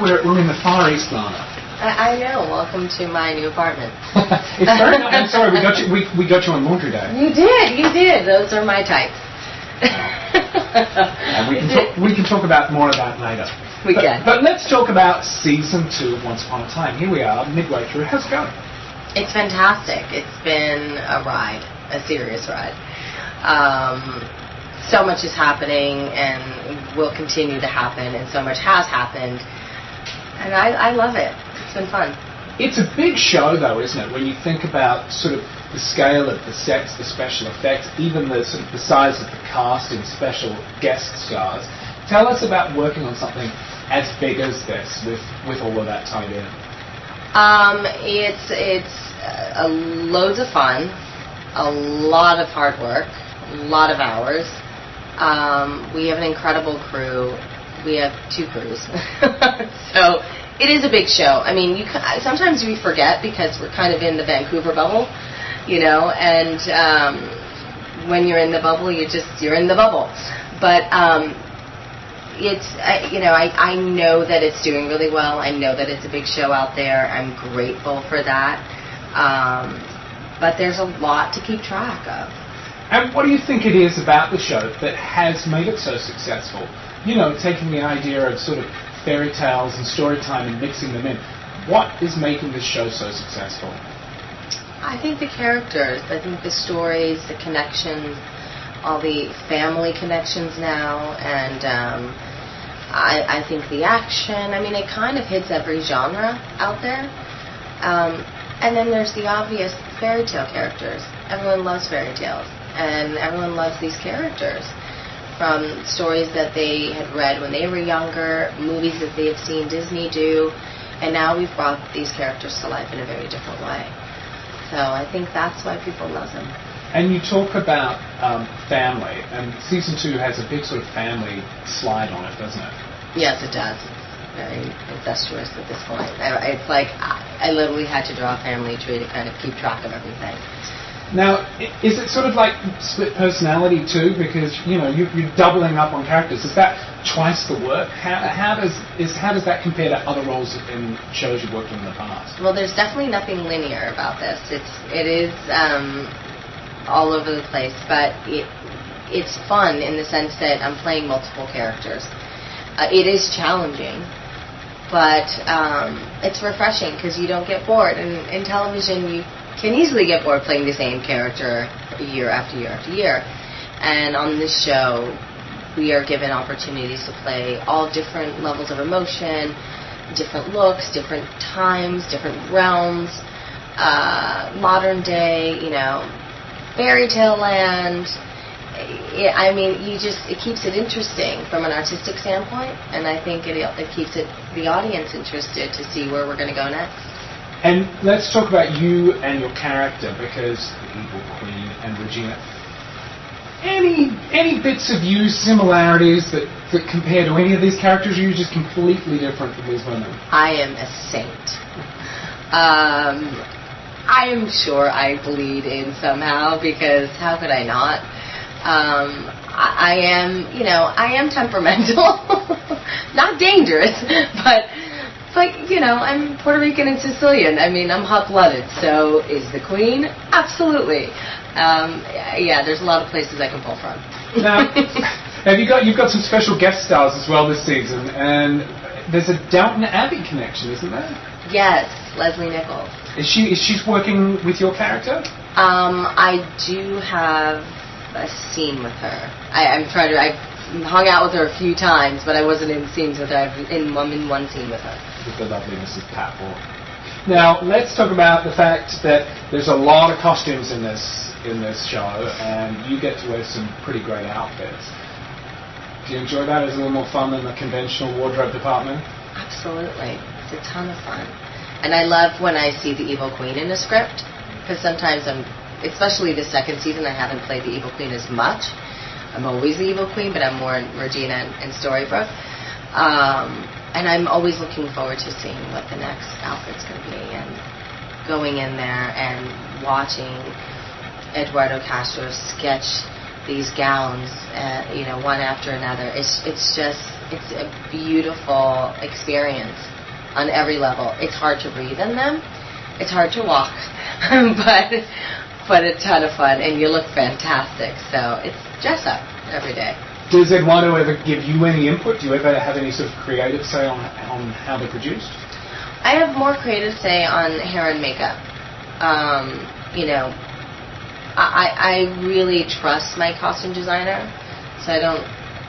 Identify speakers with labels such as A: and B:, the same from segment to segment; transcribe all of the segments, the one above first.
A: We're in the Far East, Lana.
B: I know. Welcome to my new apartment.
A: It's very nice. I'm sorry, we got you on laundry day.
B: You did. Those are my types.
A: And we can talk about more of that later.
B: We can.
A: But let's talk about season 2 of Once Upon a Time. Here we are, midway through. How's it going?
B: It's fantastic. It's been a ride, a serious ride. So much is happening and will continue to happen, and so much has happened. And I love it. It's been fun.
A: It's a big show, though, isn't it? When you think about sort of the scale of the sets, the special effects, even the sort of the size of the cast and special guest stars. Tell us about working on something as big as this, with all of that tied in.
B: It's loads of fun, a lot of hard work, a lot of hours. We have an incredible crew. We have 2 crews. So it is a big show. I mean, sometimes we forget because we're kind of in the Vancouver bubble, and when you're in the bubble, you're in the bubble. But I know that it's doing really well. I know that it's a big show out there. I'm grateful for that. But there's a lot to keep track of.
A: And what do you think it is about the show that has made it so successful? Taking the idea of sort of fairy tales and story time and mixing them in. What is making this show so successful?
B: I think the characters. I think the stories, the connections, all the family connections now, and I think the action. I mean, it kind of hits every genre out there. And then there's the obvious fairy tale characters. Everyone loves fairy tales, and everyone loves these characters. From stories that they had read when they were younger, movies that they have seen Disney do, and now we've brought these characters to life in a very different way. So I think that's why people love them.
A: And you talk about family, and season 2 has a big sort of family slide on it, doesn't it?
B: Yes, it does. It's very incestuous at this point. It's like I literally had to draw a family tree to kind of keep track of everything.
A: Now, is it sort of like split personality too? Because you're doubling up on characters. Is that twice the work? How does that compare to other roles in shows you've worked on in the past?
B: Well, there's definitely nothing linear about this. It is all over the place, but it's fun in the sense that I'm playing multiple characters. It is challenging, but it's refreshing because you don't get bored. And in television, you can easily get bored playing the same character year after year after year. And on this show, we are given opportunities to play all different levels of emotion, different looks, different times, different realms, modern day, fairy tale land. It keeps it interesting from an artistic standpoint, and I think it keeps the audience interested to see where we're going to go next.
A: And let's talk about you and your character, because the EvilQueen and Regina. Any bits of you similarities that compare to any of these characters, or are you just completely different from these women?
B: I am a saint. I am sure I bleed in somehow, because how could I not? I am temperamental. Not dangerous, but I'm Puerto Rican and Sicilian. I mean, I'm hot-blooded. So is the Queen? Absolutely. There's a lot of places I can pull from.
A: Now, you've got some special guest stars as well this season, and there's a Downton Abbey connection, isn't there?
B: Yes, Leslie Nichols.
A: Is she working with your character?
B: I do have a scene with her. I hung out with her a few times, but I wasn't in scenes with her. I'm in one scene with her.
A: With the lovely Mrs. Patmore. Now, let's talk about the fact that there's a lot of costumes in this show, and you get to wear some pretty great outfits. Do you enjoy that? Is it a little more fun than the conventional wardrobe department?
B: Absolutely. It's a ton of fun. And I love when I see the EvilQueen in a script, because sometimes especially the second season, I haven't played the EvilQueen as much. I'm always the EvilQueen, but I'm more in Regina and Storybrooke. And I'm always looking forward to seeing what the next outfit's going to be, and going in there and watching Eduardo Castro's sketch these gowns, one after another. It's a beautiful experience on every level. It's hard to breathe in them. It's hard to walk, but a ton of fun, and you look fantastic. So it's dress up every day.
A: Does Eduardo ever give you any input? Do you ever have any sort of creative say on how they're produced?
B: I have more creative say on hair and makeup. I really trust my costume designer, so I don't.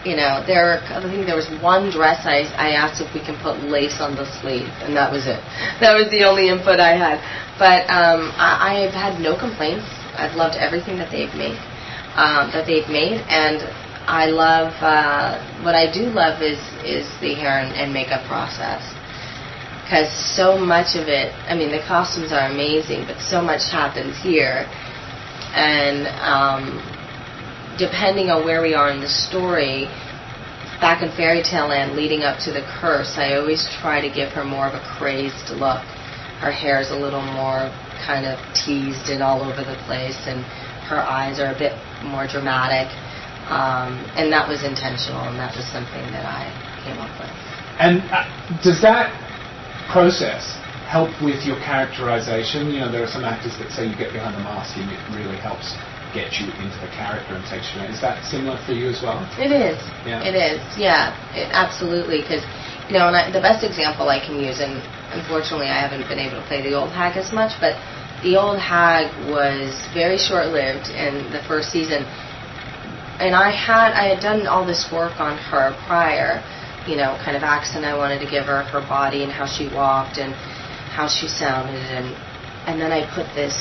B: I think there was one dress I asked if we can put lace on the sleeve, and that was it. That was the only input I had. But I've had no complaints. I've loved everything that they've made, and I love what I do love is the hair and makeup process, because so much of it. I mean, the costumes are amazing, but so much happens here, and depending on where we are in the story, back in Fairy Tale Land leading up to the curse, I always try to give her more of a crazed look. Her hair's a little more kind of teased and all over the place, and her eyes are a bit more dramatic. And that was intentional, and that was something that I came up with.
A: And does that process help with your characterization? There are some actors that say you get behind the mask and it really helps get you into the character and takes you in. Is that similar for you as well?
B: It is.
A: Yeah.
B: It is. Yeah, absolutely. Because, and the best example I can use, and unfortunately I haven't been able to play the old hag as much, but the old hag was very short-lived in the first season. And I had done all this work on her prior, kind of accent I wanted to give her body and how she walked and how she sounded, and then I put the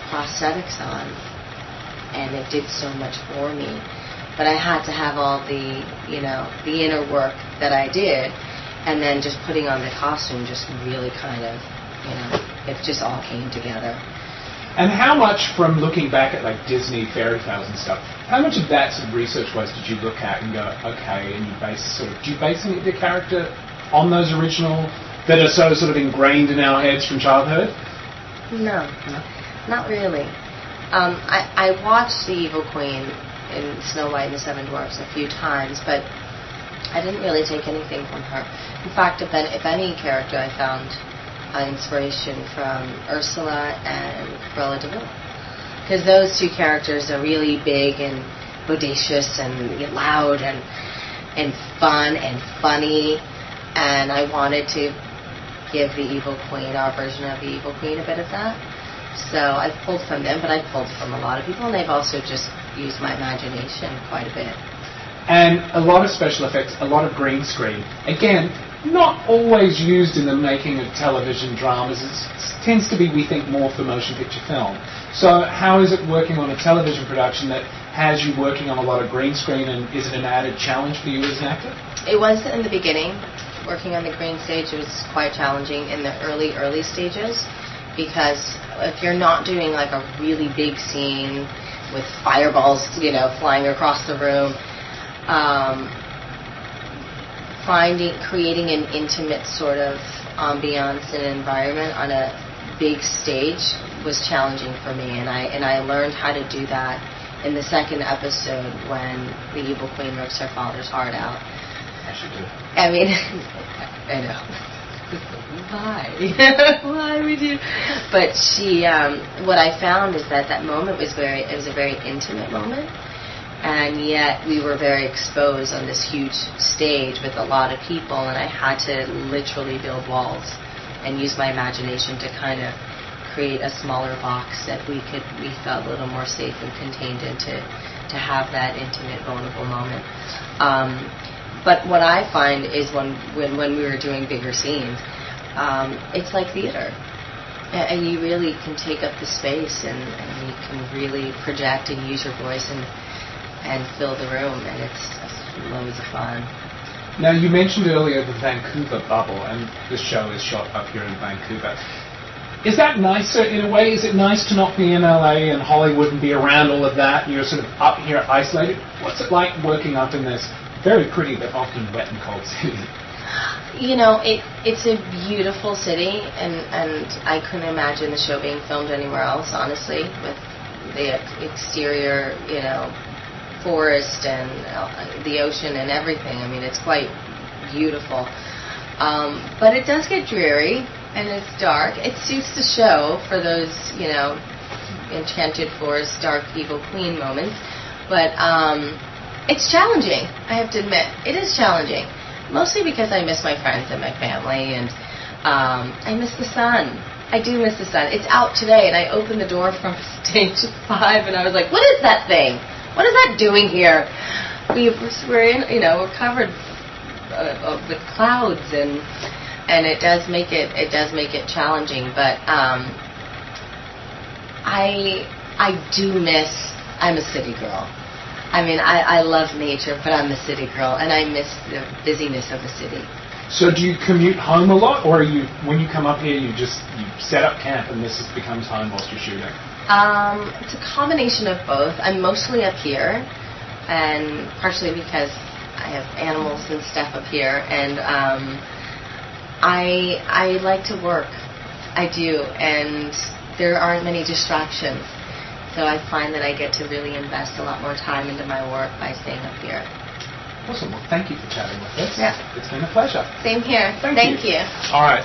B: prosthetics on, and it did so much for me. But I had to have all the inner work that I did, and then just putting on the costume just really kind of, it just all came together.
A: And how much, from looking back at like Disney fairy tales and stuff, how much of that sort of research-wise did you look at and go, okay, and do you base any of your character on those original that are so sort of ingrained in our heads from childhood?
B: No, not really. I watched the EvilQueen in Snow White and the Seven Dwarfs a few times, but I didn't really take anything from her. In fact, if any character, I found inspiration from Ursula and Cruella de Vil, because those two characters are really big and bodacious and loud and fun and funny, and I wanted to give the Evil Queen, our version of the Evil Queen, a bit of that. So I've pulled from them, but I've pulled from a lot of people, and they've also just used my imagination quite a bit.
A: And a lot of special effects, a lot of green screen. Again, not always used in the making of television dramas. It tends to be, we think, more for motion picture film. So how is it working on a television production that has you working on a lot of green screen, and is it an added challenge for you as an actor?
B: It was in the beginning. Working on the green stage, it was quite challenging in the early stages, because if you're not doing like a really big scene with fireballs, flying across the room, creating an intimate sort of ambiance and environment on a big stage was challenging for me, and I learned how to do that in the second episode when the Evil Queen rips her father's heart out.
A: As you do.
B: I mean, I know. Why? Why would you? But she, what I found is that moment was a very intimate moment, and yet we were very exposed on this huge stage with a lot of people, and I had to literally build walls and use my imagination to kind of create a smaller box that we felt a little more safe and contained in to have that intimate, vulnerable moment. But what I find is when we were doing bigger scenes, it's like theater. And you really can take up the space, and you can really project and use your voice and fill the room, and it's loads of fun.
A: Now, you mentioned earlier the Vancouver bubble, and the show is shot up here in Vancouver. Is that nicer in a way? Is it nice to not be in LA and Hollywood and be around all of that, and you're sort of up here isolated? What's it like working up in this very pretty but often wet and cold city?
B: It's a beautiful city, and I couldn't imagine the show being filmed anywhere else, honestly, with the exterior, forest and the ocean and everything. I mean, it's quite beautiful. But it does get dreary, and it's dark. It suits the show for those, enchanted forest, dark, evil queen moments. But it's challenging, I have to admit. It is challenging. Mostly because I miss my friends and my family, and I miss the sun. I do miss the sun. It's out today, and I opened the door from stage 5, and I was like, what is that thing? What is that doing here? We're covered with clouds, and it does make it challenging. But I do miss. I'm a city girl. I mean, I love nature, but I'm a city girl, and I miss the busyness of the city.
A: So do you commute home a lot, or when you come up here, you set up camp and this becomes home whilst you're shooting?
B: It's a combination of both. I'm mostly up here, and partially because I have animals and stuff up here, and I like to work. I do, and there aren't many distractions. So I find that I get to really invest a lot more time into my work by staying up here.
A: Awesome. Well, thank you for chatting with us.
B: Yeah.
A: It's been a pleasure.
B: Same here.
A: Thank you.
B: you.
A: All right.